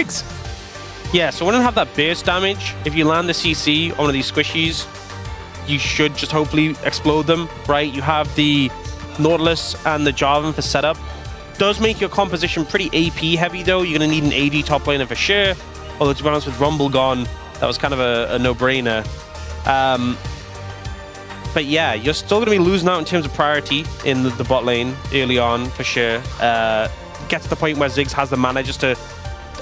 Ziggs. Yeah, so when you have that burst damage, if you land the CC on one of these squishies, you should just hopefully explode them, right? You have the Nautilus and the Jarvan for setup. Does make your composition pretty AP heavy though. You're going to need an AD top laner for sure. Although to be honest, with Rumble gone, that was kind of a no-brainer. But yeah, you're still going to be losing out in terms of priority in the bot lane early on for sure. Get to the point where Ziggs has the mana just to,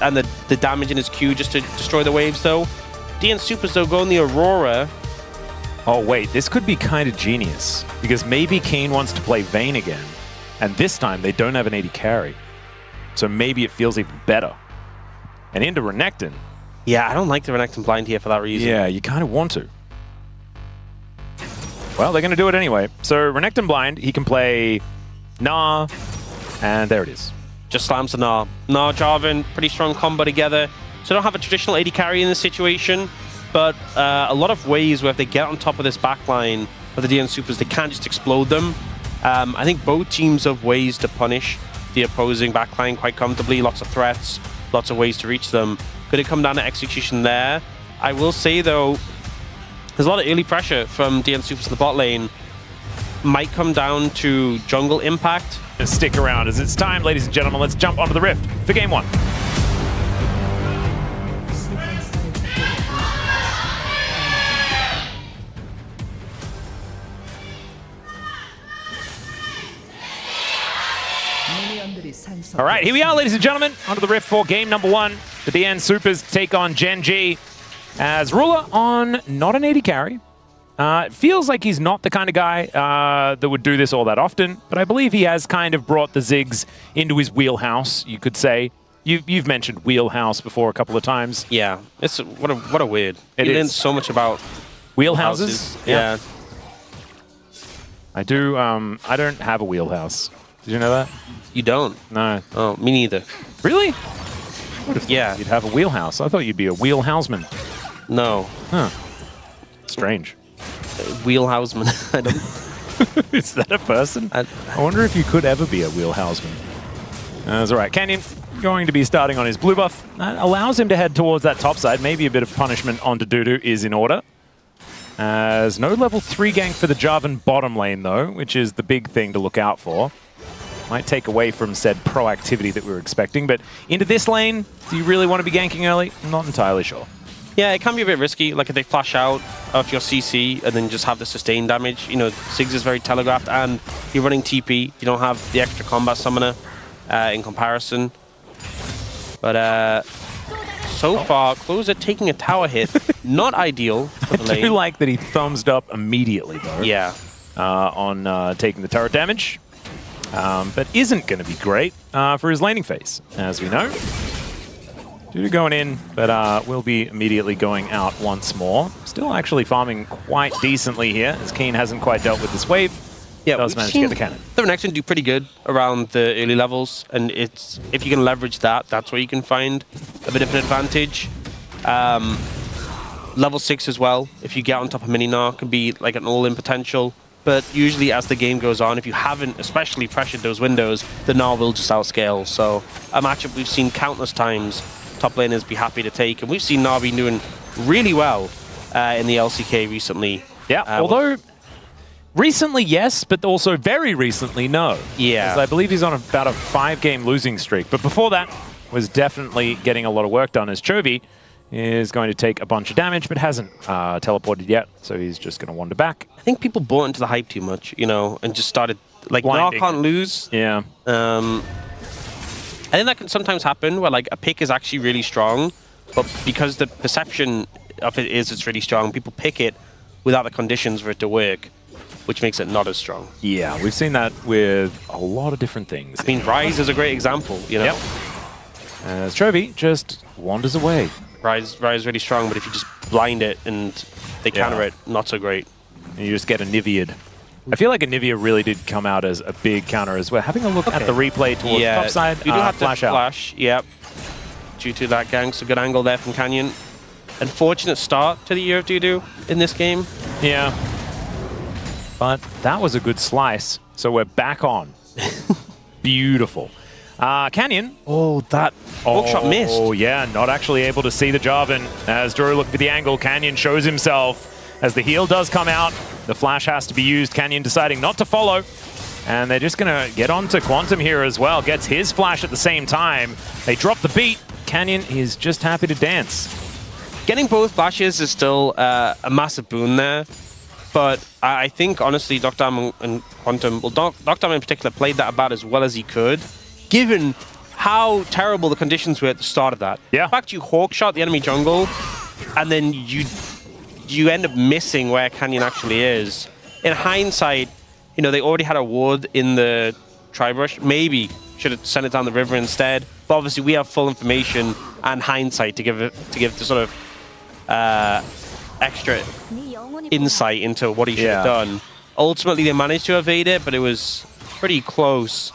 and the damage in his Q just to destroy the waves though. DN Supers though go on the Aurora. Oh wait, this could be kind of genius because maybe Kane wants to play Vayne again, and this time they don't have an AD carry, so maybe it feels even better. And into Renekton. Yeah, I don't like the Renekton blind here for that reason. Yeah, you kind of want to. Well, they're going to do it anyway. So Renekton blind, he can play Gnar, and there it is. Just slams the Gnar. Gnar, Jarvan, pretty strong combo together. So they don't have a traditional AD carry in this situation, but a lot of ways where if they get on top of this backline of the DN Supers, they can't just explode them. I think both teams have ways to punish the opposing backline quite comfortably. Lots of threats, lots of ways to reach them. Could it come down to execution there? I will say, though, there's a lot of early pressure from DN Supers in the bot lane. Might come down to jungle impact. Stick around as it's time, ladies and gentlemen. Let's jump onto the Rift for Game 1. All right, here we are, ladies and gentlemen, onto the Rift for game number 1. The DN Supers take on Gen G as Ruler on not an AD carry. It feels like he's not the kind of guy that would do this all that often, but I believe he has kind of brought the Ziggs into his wheelhouse, you could say. You've mentioned wheelhouse before a couple of times. Yeah, it's what a weird. It you is. learned so much about wheelhouses. Yeah. I do. I don't have a wheelhouse. Did you know that? You don't? No. Oh, me neither. Really? Yeah. You'd have a wheelhouse. I thought you'd be a wheelhouseman. No. Huh. Strange. Wheelhouseman. I don't. Is that a person? I wonder if you could ever be a wheelhouseman. That's all right. Canyon going to be starting on his blue buff. That allows him to head towards that top side. Maybe a bit of punishment onto Dudu is in order. As no level 3 gank for the Jarvan bottom lane, though, which is the big thing to look out for. Might take away from said proactivity that we were expecting. But into this lane, do you really want to be ganking early? I'm not entirely sure. Yeah, it can be a bit risky. Like if they flash out of your CC and then just have the sustained damage. You know, Ziggs is very telegraphed, and you're running TP. You don't have the extra combat summoner in comparison. But so far, Closer taking a tower hit. Not ideal for the lane. I do like that he thumbs up immediately, though. Yeah. On taking the turret damage. But isn't going to be great for his laning phase, as we know. Dudu going in, but will be immediately going out once more. Still actually farming quite decently here, as Keen hasn't quite dealt with this wave. Yeah, does manage to get the cannon. The Renekton do pretty good around the early levels, and it's if you can leverage that, that's where you can find a bit of an advantage. Level 6 as well, if you get on top of Mini-Gnar, can be like an all-in potential. But usually as the game goes on, if you haven't especially pressured those windows, the Gnar will just outscale. So a matchup we've seen countless times top laners be happy to take, and we've seen Gnar be doing really well in the LCK recently. Yeah, although recently yes, but also very recently no. Yeah. I believe he's on about a 5-game losing streak, but before that was definitely getting a lot of work done as Chovy is going to take a bunch of damage, but hasn't teleported yet, so he's just going to wander back. I think people bought into the hype too much, you know, and just started, like, Gnar can't lose. Yeah. I think that can sometimes happen where, like, a pick is actually really strong, but because the perception of it is it's really strong, people pick it without the conditions for it to work, which makes it not as strong. Yeah, we've seen that with a lot of different things. I mean, Rise is a great example, you know? Yep. As Chovy just wanders away. Rise is really strong, but if you just blind it and they counter it, not so great. And you just get a Nivea'd. I feel like a Nivea really did come out as a big counter as well. Having a look at the replay towards the top side, you do have flash to out. flash, yep, due to that gank. So good angle there from Canyon. Unfortunate start to the year of Dudu in this game. Yeah. But that was a good slice, so we're back on. Beautiful. Canyon. Oh, that hookshot missed. Oh, yeah, not actually able to see the Jarvan. As Duro looked for the angle, Canyon shows himself. As the heal does come out, the flash has to be used. Canyon deciding not to follow. And they're just going to get onto Quantum here as well. Gets his flash at the same time. They drop the beat. Canyon is just happy to dance. Getting both flashes is still a massive boon there. But I think, honestly, Doctam and Quantum, well, Doctam in particular, played that about as well as he could, given how terrible the conditions were at the start of that. Yeah. In fact, you hawkshot the enemy jungle, and then you end up missing where Canyon actually is. In hindsight, you know, they already had a ward in the Tri-Brush. Maybe should have sent it down the river instead. But obviously, we have full information and hindsight to give the sort of extra insight into what he should have done. Ultimately, they managed to evade it, but it was pretty close.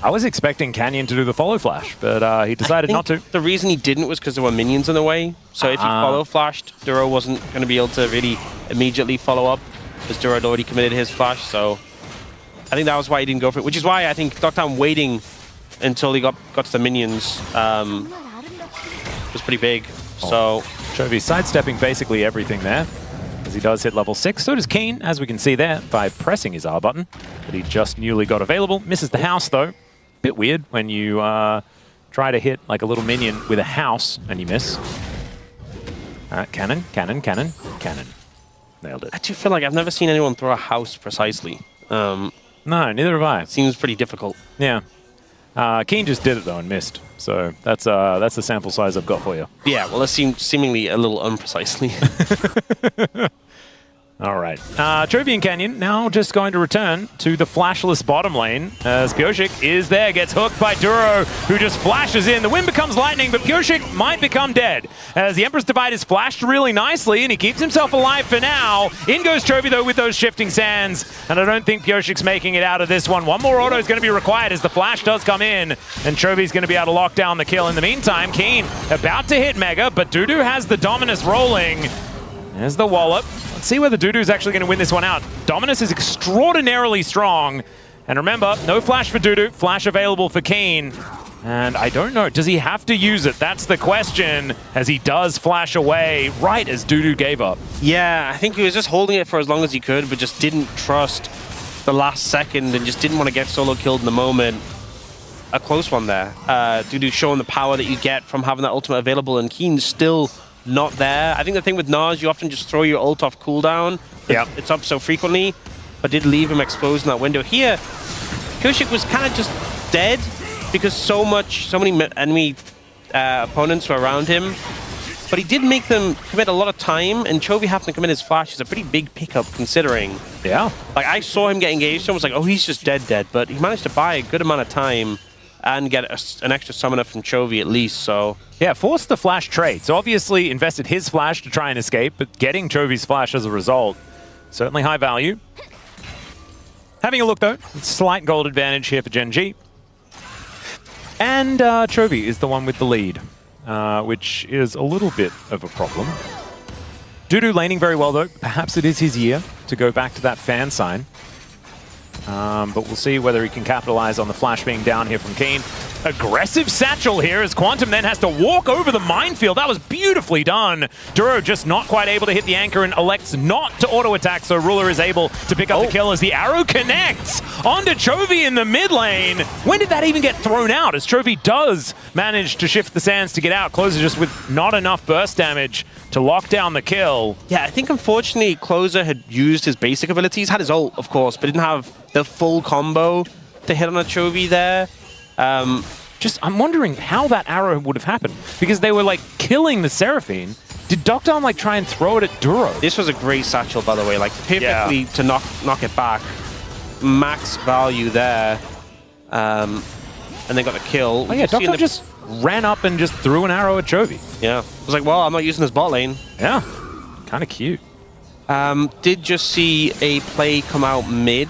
I was expecting Canyon to do the follow flash, but he decided not to. The reason he didn't was because there were minions in the way. So if he follow flashed, Duro wasn't going to be able to really immediately follow up, because Duro had already committed his flash. So I think that was why he didn't go for it, which is why I think Doctam waiting until he got to the minions was pretty big. So Chovy sidestepping basically everything there, as he does hit level 6. So does Keen, as we can see there, by pressing his R button that he just newly got available. Misses the house, though. Bit weird when you try to hit like a little minion with a house and you miss. Cannon, cannon, cannon, cannon. Nailed it. I do feel like I've never seen anyone throw a house precisely. No, neither have I. Seems pretty difficult. Yeah. Keen just did it, though, and missed. So that's the sample size I've got for you. Yeah, well, that seemed seemingly a little unprecisely. All right. Chovy and Canyon now just going to return to the flashless bottom lane as Pyosik is there, gets hooked by Duro, who just flashes in. The wind becomes lightning, but Pyosik might become dead as the Empress Divide is flashed really nicely and he keeps himself alive for now. In goes Chovy, though, with those shifting sands, and I don't think Pyosik's making it out of this one. One more auto is going to be required as the flash does come in, and Chovy's going to be able to lock down the kill. In the meantime, Keen about to hit Mega, but Dudu has the Dominus rolling. There's the wallop. Let's see whether Dudu's actually going to win this one out. Dominus is extraordinarily strong. And remember, no flash for Dudu, flash available for Keen. And I don't know, does he have to use it? That's the question, as he does flash away right as Dudu gave up. Yeah, I think he was just holding it for as long as he could, but just didn't trust the last second and just didn't want to get solo killed in the moment. A close one there. Dudu showing the power that you get from having that ultimate available, and Keen's still not there. I think the thing with Nas, you often just throw your ult off cooldown. Yeah, it's up so frequently, but did leave him exposed in that window. Here, Pyosik was kind of just dead because so many enemy opponents were around him. But he did make them commit a lot of time, and Chovy having to commit his flash is a pretty big pickup considering. Yeah. Like, I saw him get engaged, so I was like, oh, he's just dead, but he managed to buy a good amount of time and get an extra summoner from Chovy at least, so... Yeah, forced the flash trade. So obviously invested his flash to try and escape, but getting Chovy's flash as a result, certainly high value. Having a look, though, slight gold advantage here for Gen G. And Chovy is the one with the lead, which is a little bit of a problem. Dudu laning very well, though. Perhaps it is his year to go back to that fan sign. But we'll see whether he can capitalize on the flash being down here from Keen. Aggressive satchel here as Quantum then has to walk over the minefield. That was beautifully done. Duro just not quite able to hit the anchor and elects not to auto-attack, so Ruler is able to pick up the kill as the arrow connects onto Chovy in the mid lane. When did that even get thrown out? As Chovy does manage to shift the sands to get out. Closer just with not enough burst damage to lock down the kill. Yeah, I think unfortunately Closer had used his basic abilities, had his ult, of course, but didn't have the full combo to hit on a Chovy there. I'm wondering how that arrow would have happened, because they were like killing the Seraphine. Did Doctam like try and throw it at Duro? This was a great satchel, by the way, like perfectly to knock it back. Max value there. And they got the kill. Oh yeah, Doctam just ran up and just threw an arrow at Chovy. Yeah, I was like, well, I'm not using this bot lane. Yeah, kind of cute. Did just see a play come out mid.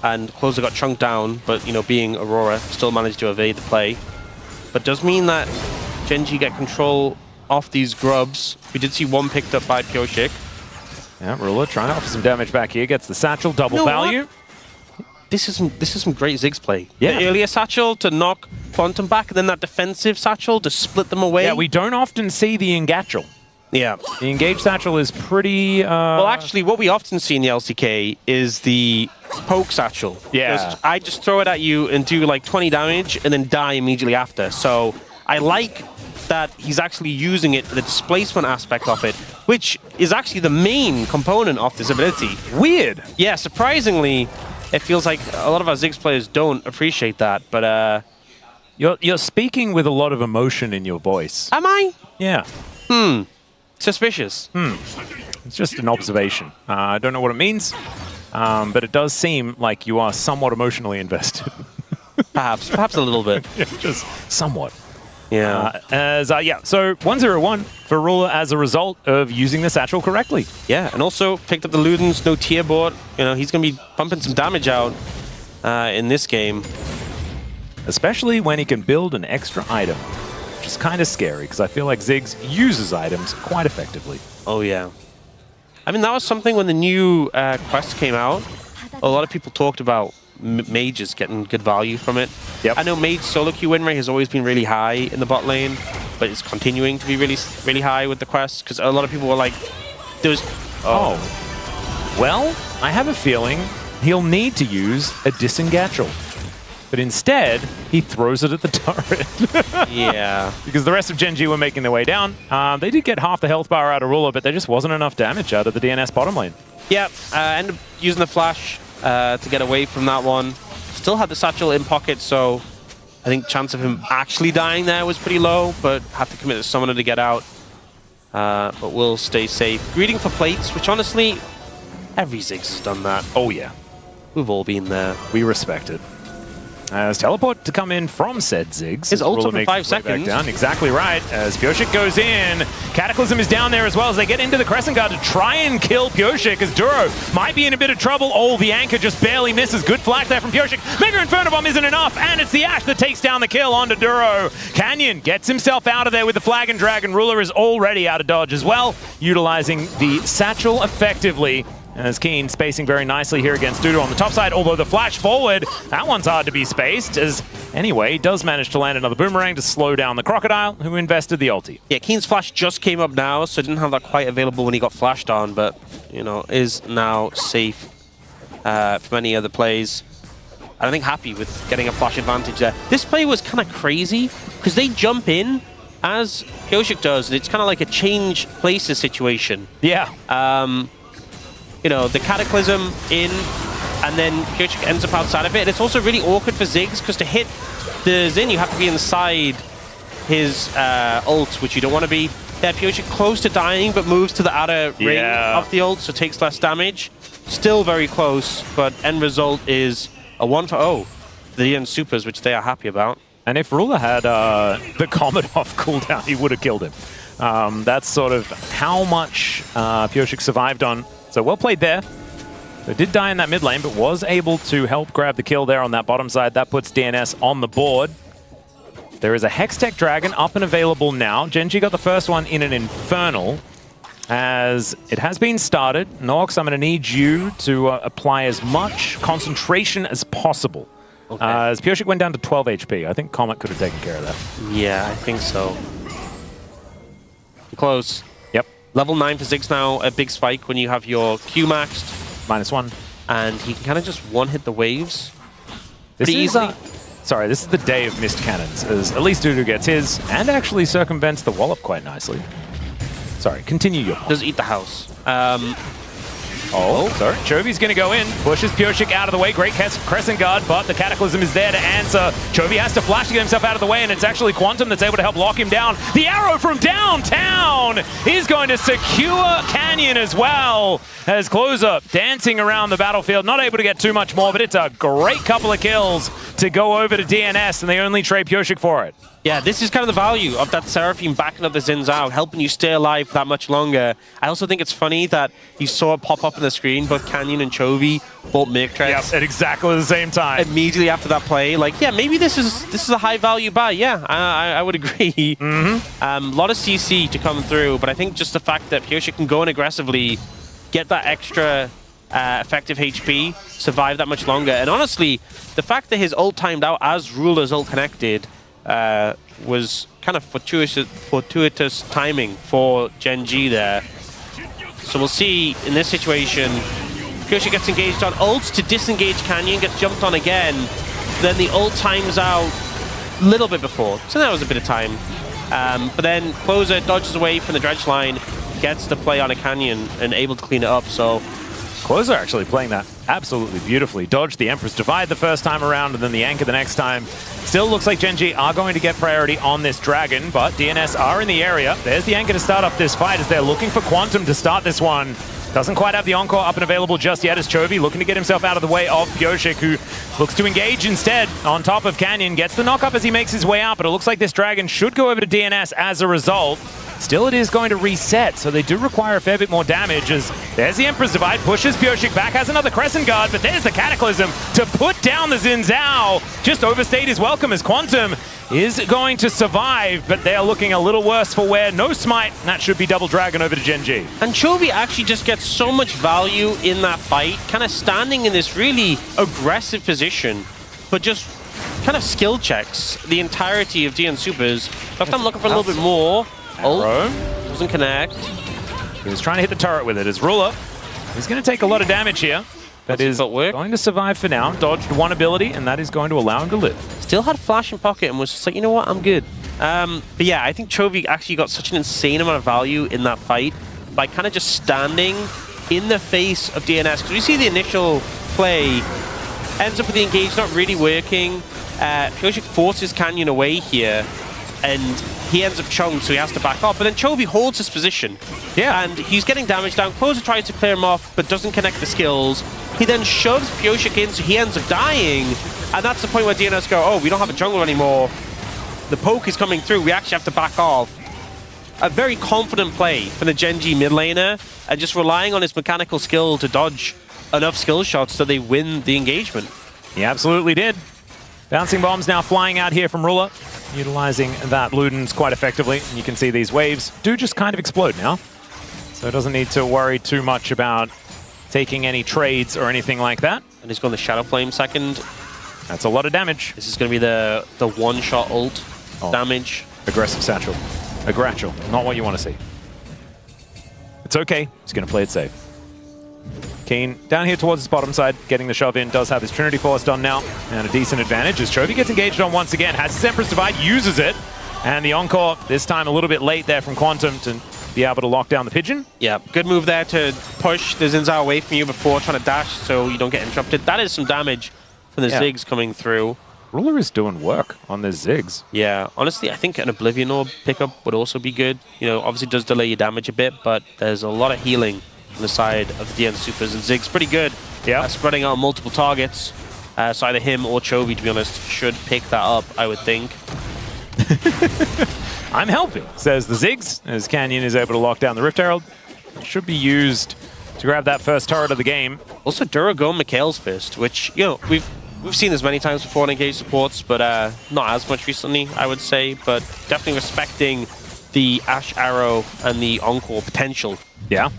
And Closer got chunked down, but, you know, being Aurora, still managed to evade the play. But does mean that Gen G get control off these grubs. We did see one picked up by Pyosik. Yeah, Ruler trying to offer some damage back here. Gets the satchel, double value. this is some great Ziggs play. Yeah. The earlier satchel to knock Quantum back, and then that defensive satchel to split them away. Yeah, we don't often see the Engatchel. Yeah. The Engage Satchel is pretty... Well, actually, what we often see in the LCK is the poke satchel. Yeah. Because I just throw it at you and do like 20 damage and then die immediately after. So I like that he's actually using it for the displacement aspect of it, which is actually the main component of this ability. Weird. Yeah, surprisingly, it feels like a lot of our Ziggs players don't appreciate that, but... You're speaking with a lot of emotion in your voice. Am I? Yeah. Suspicious. It's just an observation. I don't know what it means, but it does seem like you are somewhat emotionally invested. Perhaps a little bit. Yeah, just somewhat. Yeah. So 1-0-1 for Ruler as a result of using the satchel correctly. Yeah, and also picked up the Ludens, no tier board. You know, he's going to be pumping some damage out in this game. Especially when he can build an extra item, which is kind of scary because I feel like Ziggs uses items quite effectively. Oh, yeah. I mean, that was something when the new quest came out. A lot of people talked about mages getting good value from it. Yep. I know mage solo queue win rate has always been really high in the bot lane, but it's continuing to be really high with the quest because a lot of people were like, "There's Well, I have a feeling he'll need to use a Disengatchel. But instead, he throws it at the turret. Yeah. Because the rest of Gen G were making their way down. They did get half the health bar out of Ruler, but there just wasn't enough damage out of the DNS bottom lane. Yeah, ended up using the flash to get away from that one. Still had the satchel in pocket, so I think chance of him actually dying there was pretty low, but had to commit the summoner to get out. But we'll stay safe. Greeting for plates, which honestly, every Ziggs has done that. Oh yeah, We've all been there. we respect it. As teleport to come in from said Ziggs. His ult Ruler up in makes 5 his way back seconds. down. Exactly right. As Pyosik goes in, Cataclysm is down there as well as they get into the Crescent Guard to try and kill Pyosik as Duro might be in a bit of trouble. Oh, the anchor just barely misses. Good flag there from Pyosik. Mega Inferno Bomb isn't enough, and it's the Ash that takes down the kill onto Duro. Canyon gets himself out of there with the Flag and Dragon. Ruler is already out of dodge as well, utilizing the satchel effectively. As Keen spacing very nicely here against Dudu on the top side, although the flash forward, that one's hard to be spaced, as anyway, does manage to land another boomerang to slow down the Crocodile, who invested the ulti. Yeah, Keen's flash just came up now, so didn't have that quite available when he got flashed on, but, you know, is now safe from any other plays. And I think happy with getting a flash advantage there. This play was kind of crazy, because they jump in as Pyosik does, and it's kind of like a change places situation. Yeah. You know, the Cataclysm in, and then Pyosik ends up outside of it. And it's also really awkward for Ziggs, because to hit the Xin, you have to be inside his ult, which you don't want to be. There, Pyosik close to dying, but moves to the outer ring of the ult, so takes less damage. Still very close, but end result is a 1-0 for the DNS Supers, which they are happy about. And if Ruler had the Comet off cooldown, he would have killed him. That's sort of how much Pyosik survived on. So well played there. So did die in that mid lane, but was able to help grab the kill there on that bottom side. That puts DNS on the board. There is a Hextech Dragon up and available now. Gen G got the first one in an Infernal. As it has been started, Nox, I'm going to need you to apply as much concentration as possible. Okay. As Pyosik went down to 12 HP. I think Comet could have taken care of that. Yeah, I think so. Close. Yep. Level 9 for Ziggs now, a big spike when you have your Q maxed. -1. And he can kind of just one-hit the waves. This Pretty is, easily. sorry, this is the day of missed cannons, as at least Dudu gets his, and actually circumvents the wallop quite nicely. Sorry, continue your point. Does eat the house. Sorry. Chovy's going to go in, pushes Pyosik out of the way. Great Crescent Guard, but the Cataclysm is there to answer. Chovy has to flash to get himself out of the way, and it's actually Quantum that's able to help lock him down. The arrow from downtown is going to secure Canyon as well, as Closer dancing around the battlefield. Not able to get too much more, but it's a great couple of kills to go over to DNS, and they only trade Pyosik for it. Yeah, this is kind of the value of that Seraphine backing up the Zins out, helping you stay alive that much longer. I also think it's funny that you saw it pop up on the screen, both Canyon and Chovy bought Mirktrex. Yep, at exactly the same time. Immediately after that play, like, yeah, maybe this is a high value buy. Yeah, I would agree. A lot of CC to come through, but I think just the fact that Pyosik can go in aggressively, get that extra effective HP, survive that much longer. And honestly, the fact that his ult timed out as Ruler's ult connected was kind of fortuitous timing for Gen G there. So we'll see in this situation, Keria gets engaged on ults to disengage Canyon, gets jumped on again. Then the ult times out a little bit before, so that was a bit of time. But then Closer dodges away from the dredge line, gets the play on a Canyon and able to clean it up. So Closer actually playing that absolutely beautifully. Dodged the Empress Divide the first time around and then the Anchor the next time. Still looks like Gen G are going to get priority on this Dragon, but DNS are in the area. There's the Anchor to start off this fight as they're looking for Quantum to start this one. Doesn't quite have the Encore up and available just yet as Chovy looking to get himself out of the way of Pyosik, who looks to engage instead on top of Canyon. Gets the knock up as he makes his way out, but it looks like this Dragon should go over to DNS as a result. Still, it is going to reset, so they do require a fair bit more damage as there's the Emperor's Divide, pushes Pyosik back, has another Crescent Guard, but there's the Cataclysm to put down the Xin Zhao. Just overstayed his welcome as Quantum is going to survive, but they're looking a little worse for wear. No smite, and that should be double Dragon over to Gen G. And Chovy actually just gets so much value in that fight, kind of standing in this really aggressive position, but just kind of skill checks the entirety of DN Supers. But I'm looking for a little bit more. Arrow. Doesn't connect. He was trying to hit the turret with it as Ruler. He's going to take a lot of damage here. That is going to survive for now. Dodged one ability, and that is going to allow him to live. Still had Flash in pocket and was just like, you know what, I'm good. But yeah, I think Chovy actually got such an insane amount of value in that fight by kind of just standing in the face of DNS. Because we see the initial play, ends up with the engage not really working. Pyosik forces Canyon away here, and he ends up chunked, so he has to back off. But then Chovy holds his position. Yeah. And he's getting damage down. Closer tries to clear him off, but doesn't connect the skills. He then shoves Pyosik in, so he ends up dying. And that's the point where DNS go, oh, we don't have a jungle anymore. The poke is coming through. We actually have to back off. A very confident play for the Gen G mid laner, and just relying on his mechanical skill to dodge enough skill shots so they win the engagement. He absolutely did. Bouncing bombs now flying out here from Ruler, utilizing that Ludens quite effectively. And you can see these waves do just kind of explode now. So it doesn't need to worry too much about taking any trades or anything like that. And he's going the Shadow Flame second. That's a lot of damage. This is going to be the one-shot ult damage. Aggressive satchel. Agratchel. Not what you want to see. It's okay. He's going to play it safe. Keen down here towards his bottom side, getting the shove in, does have his Trinity Force done now, and a decent advantage as Chovy gets engaged on once again, has his Empress Divide, uses it, and the Encore, this time a little bit late there from Quantum to be able to lock down the Pigeon. Yeah, good move there to push the Xin Zhao away from you before trying to dash so you don't get interrupted. That is some damage from the Ziggs coming through. Ruler is doing work on the Ziggs. Yeah, honestly, I think an Oblivion Orb pickup would also be good. You know, obviously does delay your damage a bit, but there's a lot of healing on the side of the DN Supers, and Ziggs pretty good at spreading out multiple targets. So either him or Chovy, to be honest, should pick that up, I would think. I'm helping, says the Ziggs, as Canyon is able to lock down the Rift Herald. It should be used to grab that first turret of the game. Also, Duragon Mikhail's Fist, which, you know, we've seen this many times before in engaged supports, but not as much recently, I would say. But definitely respecting the Ash Arrow and the Encore potential. Yeah.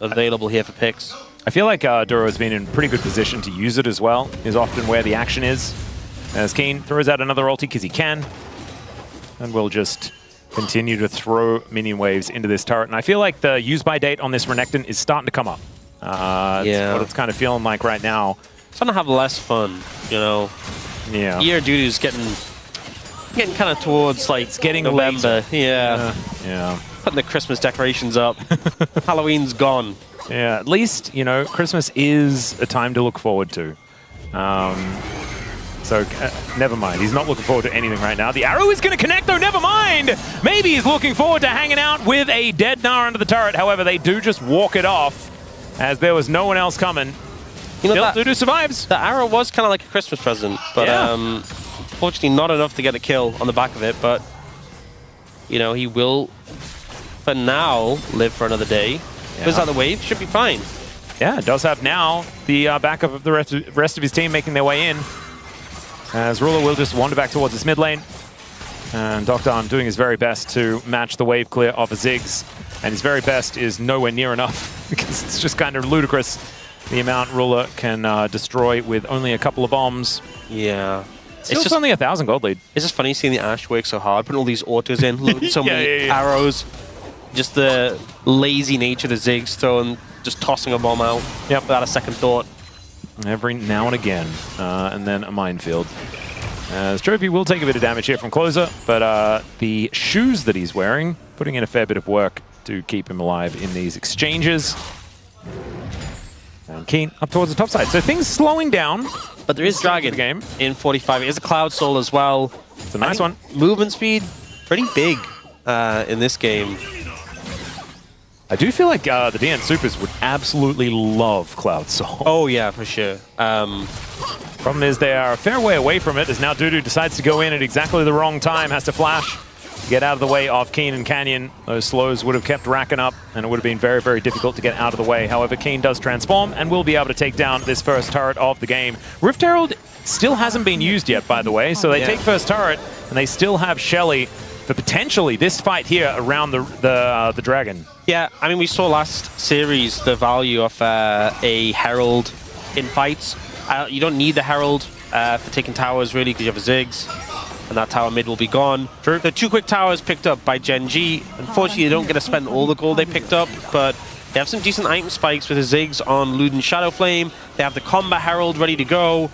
Available here for picks. I feel like Duro has been in pretty good position to use it as well, is often where the action is. As Keen throws out another ulti because he can. And we'll just continue to throw minion waves into this turret. And I feel like the use-by date on this Renekton is starting to come up. That's what it's kind of feeling like right now. It's going to have less fun, you know. Yeah. Year Duty's getting kind of towards, like, it's getting November. later. Yeah. Putting the Christmas decorations up. Halloween's gone. Yeah, at least, you know, Christmas is a time to look forward to. So, never mind. He's not looking forward to anything right now. The arrow is going to connect, though. Never mind. Maybe he's looking forward to hanging out with a dead Gnar under the turret. However, they do just walk it off as there was no one else coming. You know, Still, Dudu survives. The arrow was kind of like a Christmas present, but unfortunately not enough to get a kill on the back of it. But, you know, he will, for now, live for another day. Puts out the wave, should be fine. Yeah, does have now the backup of the rest of his team making their way in. As Ruler will just wander back towards his mid lane. And Dr. doing his very best to match the wave clear of a Ziggs. And his very best is nowhere near enough because it's just kind of ludicrous the amount Ruler can destroy with only a couple of bombs. Yeah. It's just only 1,000 gold lead. It's just funny seeing the Ashe work so hard, putting all these autos in, loading so many arrows. Just the lazy nature of the Ziggs throwing, just tossing a bomb out without a second thought. Every now and again. And then a minefield. As Trophy will take a bit of damage here from Closer, but the shoes that he's wearing, putting in a fair bit of work to keep him alive in these exchanges. And Keen up towards the top side. So things slowing down. But there is Dragon in 45. It is a Cloud Soul as well. It's a nice one. Movement speed, pretty big in this game. I do feel like the DNS Supers would absolutely love Cloud Soul. Oh yeah, for sure. Problem is they are a fair way away from it as now Dudu decides to go in at exactly the wrong time, has to flash to get out of the way of Keen and Canyon. Those slows would have kept racking up and it would have been very, very difficult to get out of the way. However, Keen does transform and will be able to take down this first turret of the game. Rift Herald still hasn't been used yet, by the way, so they take first turret and they still have Shelly for potentially this fight here around the Dragon. Yeah, I mean, we saw last series the value of a Herald in fights. You don't need the Herald for taking towers, really, because you have a Ziggs, and that tower mid will be gone. True. The 2 quick towers picked up by Gen G. Unfortunately, they don't get to spend all the gold they picked up, but they have some decent item spikes with the Ziggs on Luden Shadow Flame. They have the Combat Herald ready to go.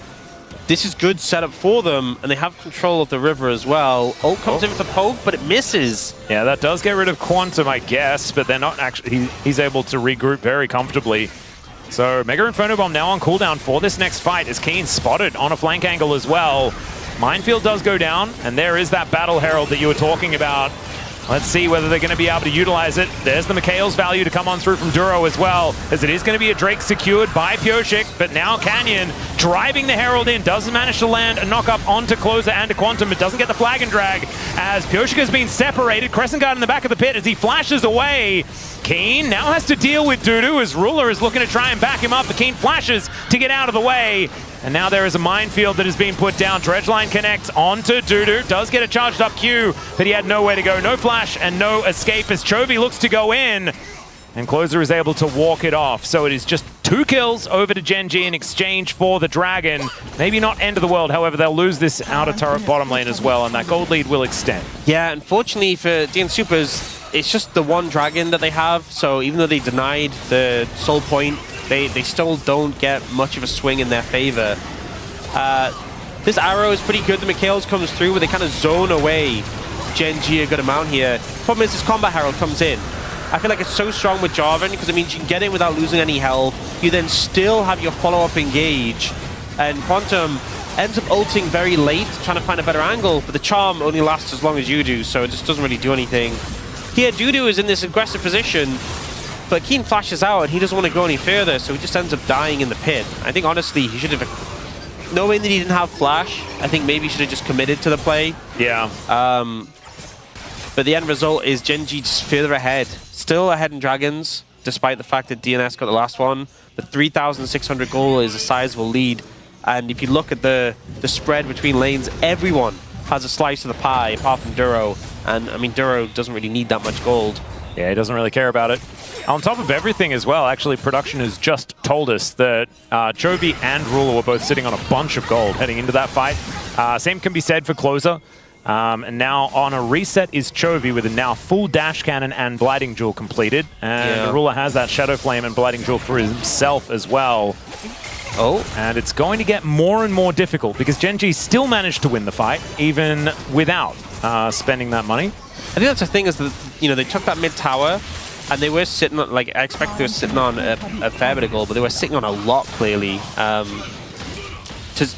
This is good setup for them, and they have control of the river as well. Ult comes in with a poke, but it misses. Yeah, that does get rid of Quantum, I guess, but they're not actually... He's able to regroup very comfortably. So Mega Inferno Bomb now on cooldown for this next fight as Keen spotted on a flank angle as well. Minefield does go down, and there is that Battle Herald that you were talking about. Let's see whether they're going to be able to utilize it. There's the Mikhail's value to come on through from Duro as well, as it is going to be a Drake secured by Pioshik, but now Canyon driving the Herald in, doesn't manage to land a knock up onto Closer and to Quantum, but doesn't get the flag and drag as Pioshik has been separated. Crescent Guard in the back of the pit as he flashes away. Keen now has to deal with Dudu as Ruler is looking to try and back him up, but Keen flashes to get out of the way. And now there is a minefield that has been put down. Dredgeline connects onto Dudu. Does get a charged up Q, but he had nowhere to go. No flash and no escape as Chovy looks to go in. And Closer is able to walk it off. So it is just 2 kills over to Gen G in exchange for the Dragon. Maybe not end of the world. However, they'll lose this outer turret bottom lane as well, and that gold lead will extend. Yeah, unfortunately for DNS Supers, it's just the one Dragon that they have. So even though they denied the soul point, they still don't get much of a swing in their favor. This arrow is pretty good. The Mikhail's comes through where they kind of zone away Gen G a good amount here. Problem is this Combat Herald comes in. I feel like it's so strong with Jarvan because it means you can get in without losing any health. You then still have your follow-up engage. And Quantum ends up ulting very late, trying to find a better angle, but the charm only lasts as long as you do, so it just doesn't really do anything. Here, Dudu is in this aggressive position, but Keen flashes out and he doesn't want to go any further, so he just ends up dying in the pit. I think, honestly, he should have... Knowing that he didn't have flash, I think maybe he should have just committed to the play. Yeah. But the end result is Gen G just further ahead. Still ahead in Dragons, despite the fact that DNS got the last one. The 3,600 goal is a sizable lead. And if you look at the spread between lanes, everyone has a slice of the pie, apart from Duro. And, I mean, Duro doesn't really need that much gold. Yeah, he doesn't really care about it. On top of everything as well, actually, production has just told us that Chovy and Ruler were both sitting on a bunch of gold heading into that fight. Same can be said for Closer. And now on a reset is Chovy with a now full dash cannon and blighting jewel completed. And Ruler has that shadow flame and blighting jewel for himself as well. Oh. And it's going to get more and more difficult because Gen G still managed to win the fight even without spending that money. I think that's the thing is that, you know, they took that mid tower and they were sitting on, like, I expect they were sitting on a fair bit of gold, but they were sitting on a lot clearly.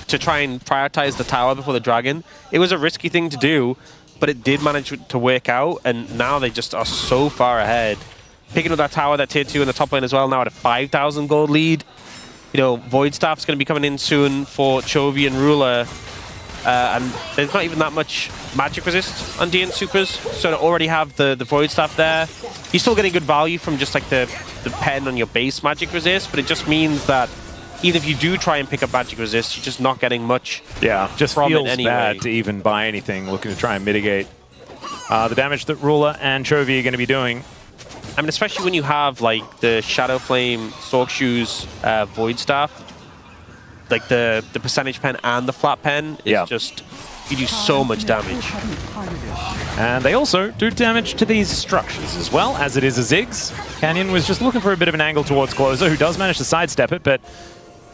To try and prioritize the tower before the Dragon. It was a risky thing to do, but it did manage to work out, and now they just are so far ahead. Picking up that tower, that tier 2 in the top lane as well, now at a 5,000 gold lead. You know, Void Staff's going to be coming in soon for Chovy and Ruler, and there's not even that much magic resist on DNS Supers, so to already have the Void Staff there. You're still getting good value from just like the pen on your base magic resist, but it just means that even if you do try and pick up magic resist, you're just not getting much. Yeah, just from feels it anyway. bad to even buy anything, looking to try and mitigate the damage that Ruler and Chovy are going to be doing. I mean, especially when you have like the Shadow Flame, Sork Shoes, Void Staff, like the percentage pen and the flat pen is just, you do so much damage. And they also do damage to these structures as well, as it is a Ziggs. Canyon was just looking for a bit of an angle towards Closer, who does manage to sidestep it, but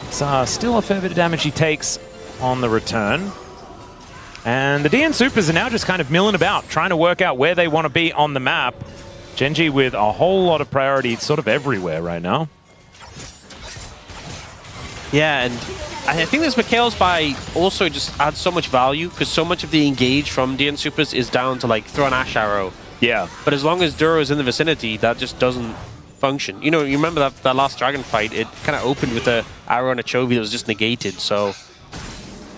it's still a fair bit of damage he takes on the return. And the DN Supers are now just kind of milling about, trying to work out where they want to be on the map. Gen.G with a whole lot of priority sort of everywhere right now. Yeah, and I think this Mikhail's buy also just adds so much value, because so much of the engage from DN Supers is down to like throw an Ash Arrow. Yeah. But as long as Duro is in the vicinity, that just doesn't function. You know, you remember that last Dragon fight, it kind of opened with a arrow and a Chovy that was just negated, so...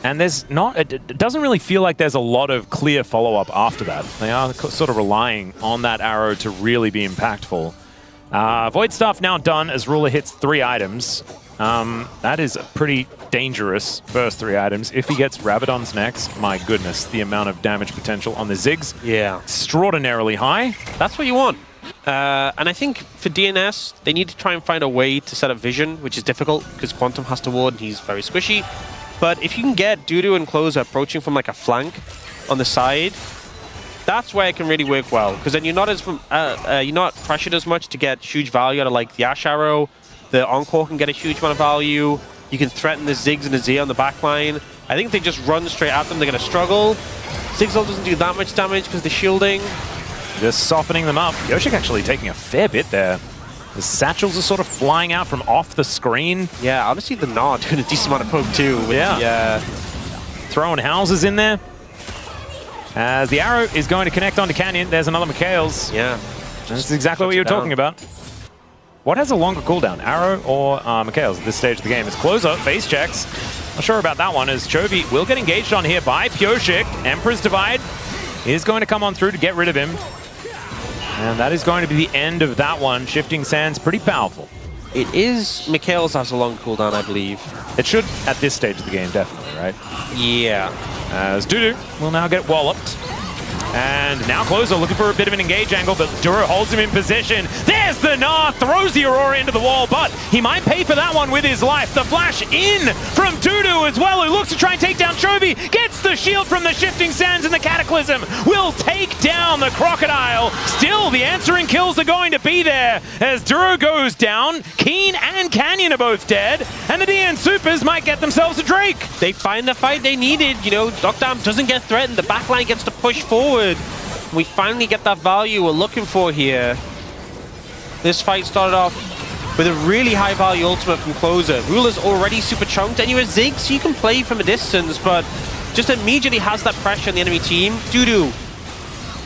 And there's not, it doesn't really feel like there's a lot of clear follow-up after that. They are sort of relying on that arrow to really be impactful. Void Staff now done as Ruler hits 3 items. That is a pretty dangerous first 3 items. If he gets Rabadon's next, my goodness, the amount of damage potential on the Ziggs. Yeah. Extraordinarily high. That's what you want. And I think for DNS, they need to try and find a way to set up vision, which is difficult because Quantum has to ward and he's very squishy. But if you can get Dudu and Closer approaching from like a flank on the side, that's where it can really work well. Because then you're not pressured as much to get huge value out of like the Ash Arrow. The Encore can get a huge amount of value. You can threaten the Ziggs and the Z on the back line. I think if they just run straight at them, they're going to struggle. Ziggs ult doesn't do that much damage because the shielding. Just softening them up. Yoshik actually taking a fair bit there. The satchels are sort of flying out from off the screen. Yeah, honestly, the Gnaw doing a decent amount of poke too. With throwing houses in there. As the arrow is going to connect onto Canyon. There's another Mikhail's. Yeah. That's exactly what you were talking about. What has a longer cooldown, Arrow or Mikhail's at this stage of the game? It's Closer, face checks. Not sure about that one, as Chovy will get engaged on here by Pyoshik. Emperor's Divide is going to come on through to get rid of him. And that is going to be the end of that one. Shifting Sands, pretty powerful. It is Mikhail's has a long cooldown, I believe. It should at this stage of the game, definitely, right? Yeah. As Dudu will now get walloped. And now Closer looking for a bit of an engage angle, but Duro holds him in position. There's the Gnaw, throws the Aurora into the wall, but he might pay for that one with his life. The flash in from Dudu as well, who looks to try and take down Chovy, gets the shield from the Shifting Sands, and the Cataclysm will take down the Crocodile. Still, the answering kills are going to be there as Duro goes down. Keen and Canyon are both dead, and the DN Supers might get themselves a Drake. They find the fight they needed. You know, Dokdam doesn't get threatened. The backline gets to push forward. We finally get that value we're looking for here. This fight started off with a really high value ultimate from Closer. Ruler's already super chunked, and you're a Ziggs, so you can play from a distance, but just immediately has that pressure on the enemy team. Dudu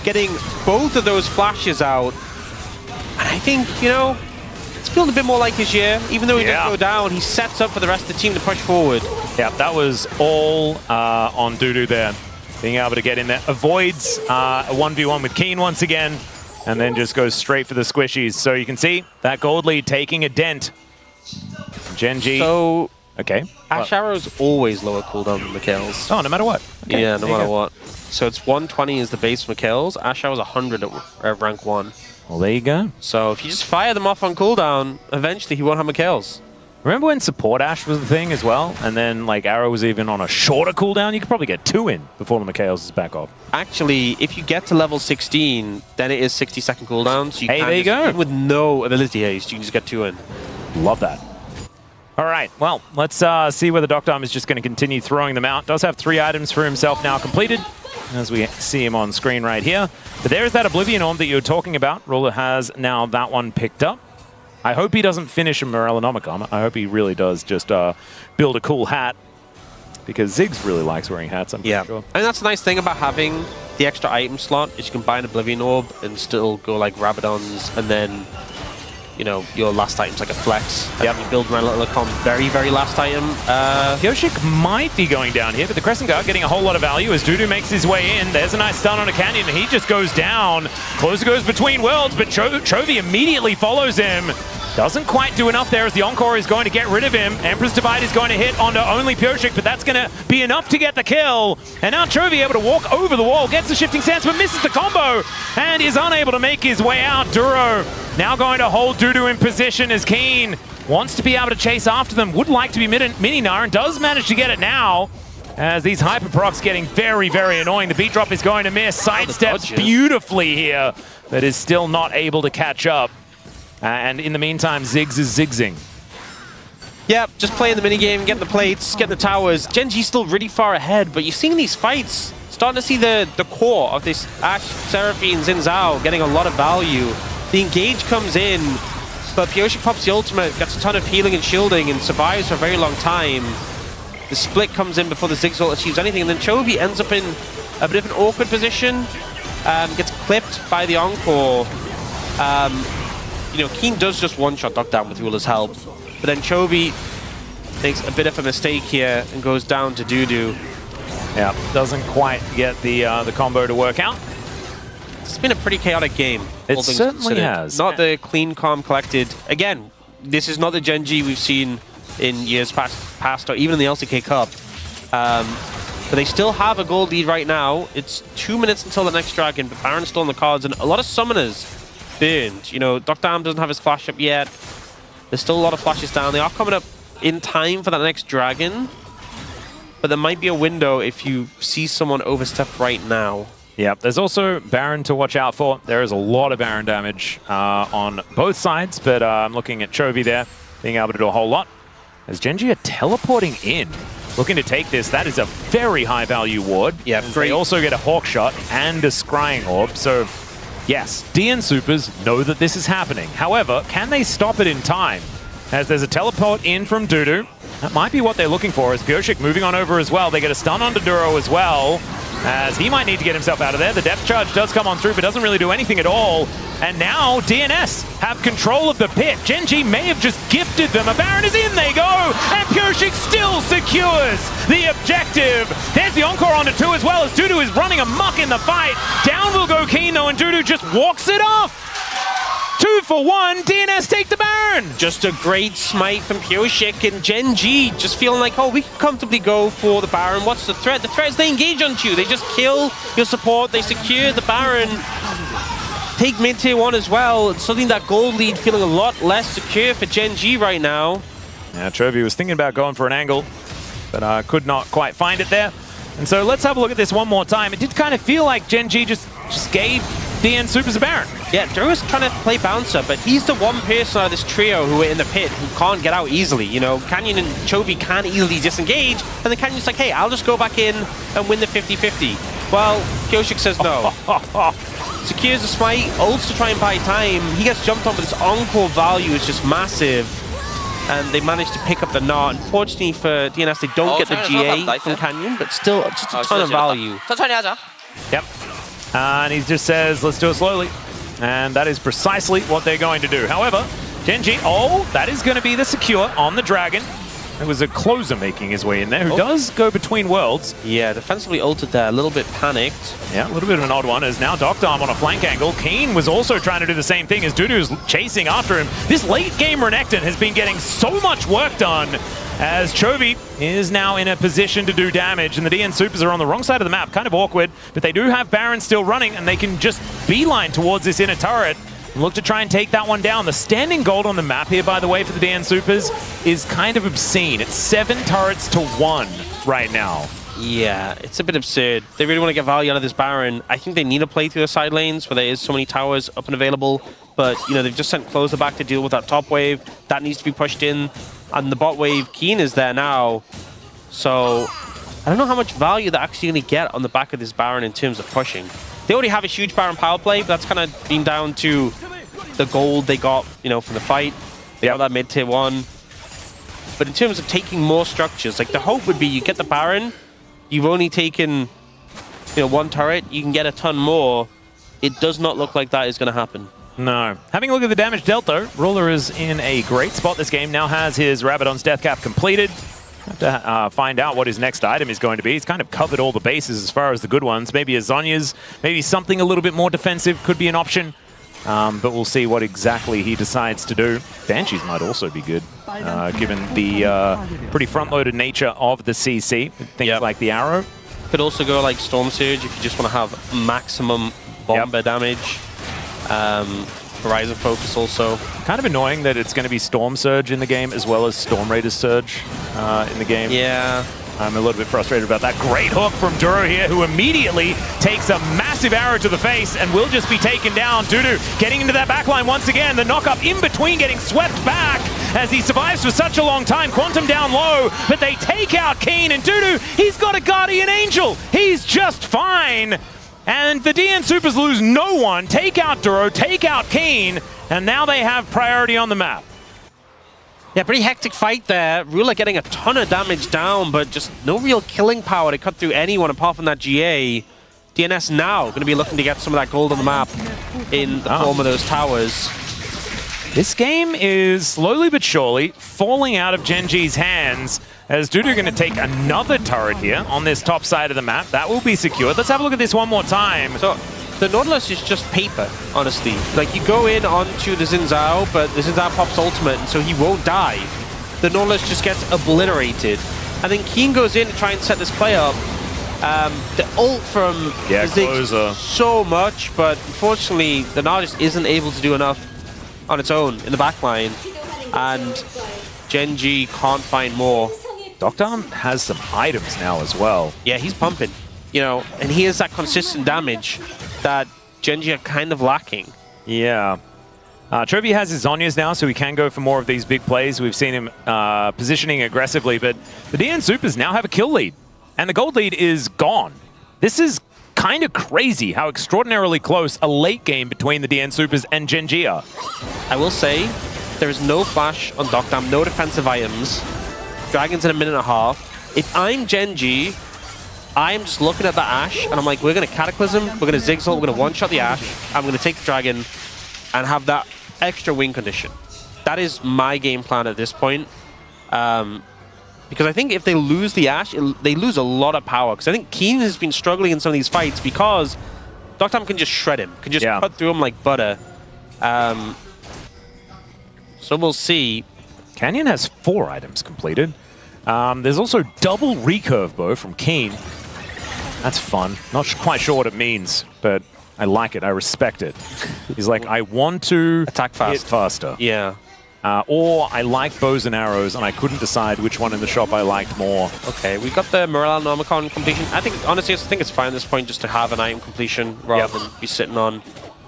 getting both of those flashes out. And I think, you know, it's feeling a bit more like his year. Even though he didn't go down, he sets up for the rest of the team to push forward. Yeah, that was all on Dudu there. Being able to get in there. Avoids a 1v1 with Keen once again, and then just goes straight for the squishies. So you can see that gold lead taking a dent. Gen.G. So, okay. Ash Arrow's always lower cooldown than Mikhail's. Oh, no matter what. Okay. Yeah, no matter what. So it's 120 is the base Mikhail's. Ash Arrow's 100 at rank 1. Well, there you go. So if you just fire them off on cooldown, eventually he won't have Mikhail's. Remember when support Ash was the thing as well? And then like Arrow was even on a shorter cooldown? You could probably get 2 in before the Mikhail's is back off. Actually, if you get to level 16, then it is 60-second cooldown. So you hey, there you go. Even with no ability haste, you can just get 2 in. Love that. All right, well, let's see whether Dokdam is just going to continue throwing them out. Does have 3 items for himself now completed, as we see him on screen right here. But there's that Oblivion Orb that you were talking about. Ruler has now that one picked up. I hope he doesn't finish a Morellonomicon. I hope he really does just build a cool hat, because Ziggs really likes wearing hats, I'm pretty sure. And that's the nice thing about having the extra item slot, is you can buy an Oblivion Orb and still go like Rabadon's, and then, you know, your last item's like a flex. And you build Morellonomicon very, very last item. Yoshik might be going down here, but the Crescent Guard getting a whole lot of value as Dudu makes his way in. There's a nice stun on a Canyon, and he just goes down. Closer goes between worlds, but Chovy immediately follows him. Doesn't quite do enough there as the Encore is going to get rid of him. Emperor's Divide is going to hit onto only Pyoshik, but that's going to be enough to get the kill. And now Chovy able to walk over the wall, gets the Shifting Sands, but misses the combo and is unable to make his way out. Duro Now going to hold Dudu in position as Keen wants to be able to chase after them. Would like to be mini-nar and does manage to get it now. As these hyper procs getting very, very annoying. The beat drop is going to miss. Sidesteps beautifully here, but is still not able to catch up. And in the meantime, Ziggs is zigzing. Yeah, just playing the minigame, getting the plates, getting the towers. Gen.G's still really far ahead, but you're seeing these fights, starting to see the core of this Ashe, Seraphine, Xin Zhao getting a lot of value. The engage comes in, but Pyosik pops the ultimate, gets a ton of healing and shielding, and survives for a very long time. The split comes in before the Ziggs ult achieves anything, and then Chovy ends up in a bit of an awkward position, gets clipped by the Encore. You know, Keen does just one-shot Knockdown with Ruler's help, but then Chovy makes a bit of a mistake here and goes down to Dudu. Yeah, doesn't quite get the combo to work out. It's been a pretty chaotic game. It certainly has. Not the clean, calm, collected. Again, this is not the Gen.G we've seen in years past or even in the LCK Cup. But they still have a gold lead right now. It's 2 minutes until the next dragon, but Baron's still on the cards, and a lot of summoners burned. You know, Dr. Am doesn't have his flash up yet. There's still a lot of flashes down. They are coming up in time for that next dragon, but there might be a window if you see someone overstep right now. Yeah, there's also Baron to watch out for. There is a lot of Baron damage on both sides, but I'm looking at Chovy there, being able to do a whole lot. As Gen.G are teleporting in, looking to take this. That is a very high-value ward. Yeah, they also get a Hawk Shot and a Scrying Orb, so yes, DN Supers know that this is happening. However, can they stop it in time? As there's a teleport in from Dudu. That might be what they're looking for, as Pyosik moving on over as well. They get a stun on Duro as well, as he might need to get himself out of there. The depth charge does come on through, but doesn't really do anything at all. And now DNS have control of the pit. Gen.G may have just gifted them. A Baron is in, they go! And Pyosik still secures the objective. There's the Encore on the 2 as well, as Dudu is running amok in the fight. Down will go Keen though, and Dudu just walks it off. 2 for 1, DNS take the Baron! Just a great smite from Pyosik, and Gen.G just feeling like, oh, we can comfortably go for the Baron. What's the threat? The threat is they engage on you. They just kill your support, they secure the Baron. Take mid-tier 1 as well, and suddenly that gold lead feeling a lot less secure for Gen.G right now. Yeah, Chovy was thinking about going for an angle, but could not quite find it there. And so let's have a look at this one more time. It did kind of feel like Gen.G just gave DN Supers a Baron. Yeah, Duro's trying to play bouncer, but he's the one person out of this trio who are in the pit who can't get out easily. You know, Canyon and Chovy can't easily disengage, and then Canyon's like, hey, I'll just go back in and win the 50-50. Well, Pyosik says no. Secures the smite, ults to try and buy time. He gets jumped on, but his encore value is just massive. And they manage to pick up the Gnar. Unfortunately for DNS, they don't get the GA from Canyon, but still just a ton of value. Yep. And he just says, let's do it slowly. And that is precisely what they're going to do. However, Gen.G, that is going to be the secure on the Dragon. It was a closer making his way in there, who does go between worlds. Yeah, defensively ulted there, a little bit panicked. Yeah, a little bit of an odd one, as now Dr. Arm on a flank angle. Keen was also trying to do the same thing as Dudu's chasing after him. This late game Renekton has been getting so much work done, as Chovy is now in a position to do damage, and the DN Supers are on the wrong side of the map. Kind of awkward, but they do have Baron still running, and they can just beeline towards this inner turret. Look to try and take that one down. The standing gold on the map here, by the way, for the DN Supers is kind of obscene. It's 7 turrets to 1 right now. Yeah, it's a bit absurd. They really want to get value out of this Baron. I think they need to play through the side lanes where there is so many towers up and available. But, you know, they've just sent Closer back to deal with that top wave. That needs to be pushed in. And the bot wave, Keen is there now. So, I don't know how much value they're actually going to get on the back of this Baron in terms of pushing. They already have a huge Baron power play, but that's kind of been down to the gold they got, you know, from the fight. They got that mid-tier 1. But in terms of taking more structures, like the hope would be you get the Baron, you've only taken, you know, 1 turret, you can get a ton more. It does not look like that is going to happen. No. Having a look at the damage dealt, though, Ruler is in a great spot this game. Now has his Rabadon's Death Cap completed. Have to find out what his next item is going to be. He's kind of covered all the bases as far as the good ones. Maybe a Zhonya's, maybe something a little bit more defensive could be an option. But we'll see what exactly he decides to do. Banshees might also be good, given the pretty front-loaded nature of the CC. Things like the Arrow. Could also go like Storm Surge if you just want to have maximum bomber damage. Horizon focus also. Kind of annoying that it's going to be Storm Surge in the game as well as Storm Raiders Surge in the game. Yeah. I'm a little bit frustrated about that. Great hook from Duro here, who immediately takes a massive arrow to the face and will just be taken down. Dudu getting into that backline once again. The knock-up in between getting swept back as he survives for such a long time. Quantum down low, but they take out Keen, and Dudu, he's got a Guardian Angel. He's just fine. And the DN Supers lose no one. Take out Duro, take out Keen, and now they have priority on the map. Yeah, pretty hectic fight there. Ruler getting a ton of damage down, but just no real killing power to cut through anyone apart from that GA. DNS now going to be looking to get some of that gold on the map in the form of those towers. This game is slowly but surely falling out of Gen.G's hands as Dudu going to take another turret here on this top side of the map. That will be secured. Let's have a look at this one more time. So the Nautilus is just paper, honestly. Like, you go in onto the Xin Zhao, but the Xin Zhao pops ultimate, and so he won't die. The Nautilus just gets obliterated. And then Keen goes in to try and set this play up. The ult from Ziggs so much, but unfortunately, the Nautilus isn't able to do enough on its own in the backline. And Gen.G can't find more. Doctor has some items now as well. Yeah, he's pumping, you know, and he has that consistent damage that Gen.G are kind of lacking. Yeah. Trophy has his Zhonya's now, so he can go for more of these big plays. We've seen him positioning aggressively, but the DN Supers now have a kill lead, and the gold lead is gone. This is kind of crazy how extraordinarily close a late game between the DN Supers and Gen.G are. I will say, there is no flash on Doctam, no defensive items. Dragon's in a minute and a half. If I'm Gen.G, I'm just looking at the Ashe, and I'm like, we're going to Cataclysm, we're going to Ziggs ult, we're going to one-shot the Ashe, I'm going to take the Dragon, and have that extra win condition. That is my game plan at this point. Because I think if they lose the Ashe, they lose a lot of power. Because I think Keen has been struggling in some of these fights because Doctam can just shred him, can just cut through him like butter. So we'll see. Canyon has 4 items completed. There's also double recurve bow from Keen. That's fun. Not quite sure what it means, but I like it. I respect it. He's like, I want to attack fast. Hit faster. Yeah. Or I like bows and arrows, and I couldn't decide which one in the shop I liked more. Okay, we got the Morale Nomicon completion. I think, honestly, I think it's fine at this point just to have an item completion rather than be sitting on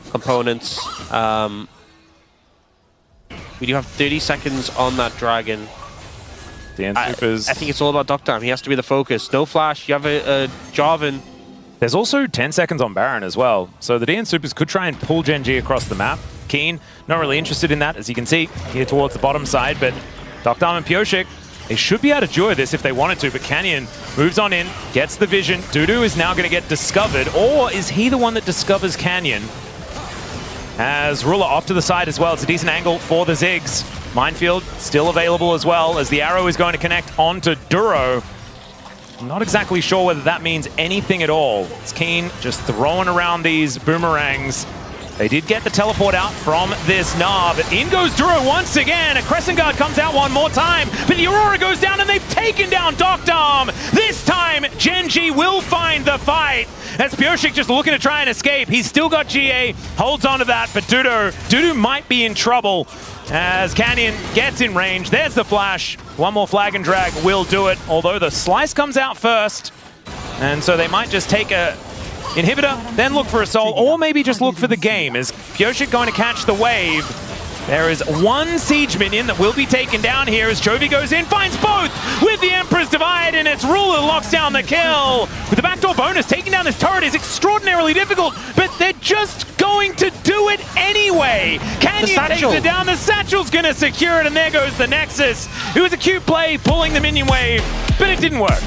components. We do have 30 seconds on that Dragon. DN Supers. I think it's all about Doctam. He has to be the focus. No flash. You have a Jarvan. There's also 10 seconds on Baron as well. So the DN Supers could try and pull Gen.G across the map. Keen, not really interested in that, as you can see here towards the bottom side. But Doctam and Pyosik, they should be able to duo this if they wanted to. But Canyon moves on in, gets the vision. Dudu is now going to get discovered. Or is he the one that discovers Canyon? As Ruler off to the side as well. It's a decent angle for the Ziggs. Minefield still available as well, as the arrow is going to connect onto Duro. I'm not exactly sure whether that means anything at all. It's Keen just throwing around these boomerangs. They did get the teleport out from this Gnar, but in goes Duro once again. A Crescent Guard comes out one more time, but the Aurora goes down and they've taken down Doctam. This time, Gen.G will find the fight. As Pyosik just looking to try and escape. He's still got GA, holds on to that, but Dudu might be in trouble as Canyon gets in range. There's the flash. One more flag and drag will do it, although the slice comes out first. And so they might just take a inhibitor, then look for a soul, or maybe just look for the game. Is Pyosik going to catch the wave? There is one siege minion that will be taken down here as Chovy goes in, finds both with the Emperor's Divide, and it's Ruler locks down the kill. With the backdoor bonus, taking down this turret is extraordinarily difficult, but they're just going to do it anyway. Canyon takes it down, the Satchel's gonna secure it, and there goes the Nexus. It was a cute play, pulling the minion wave, but it didn't work.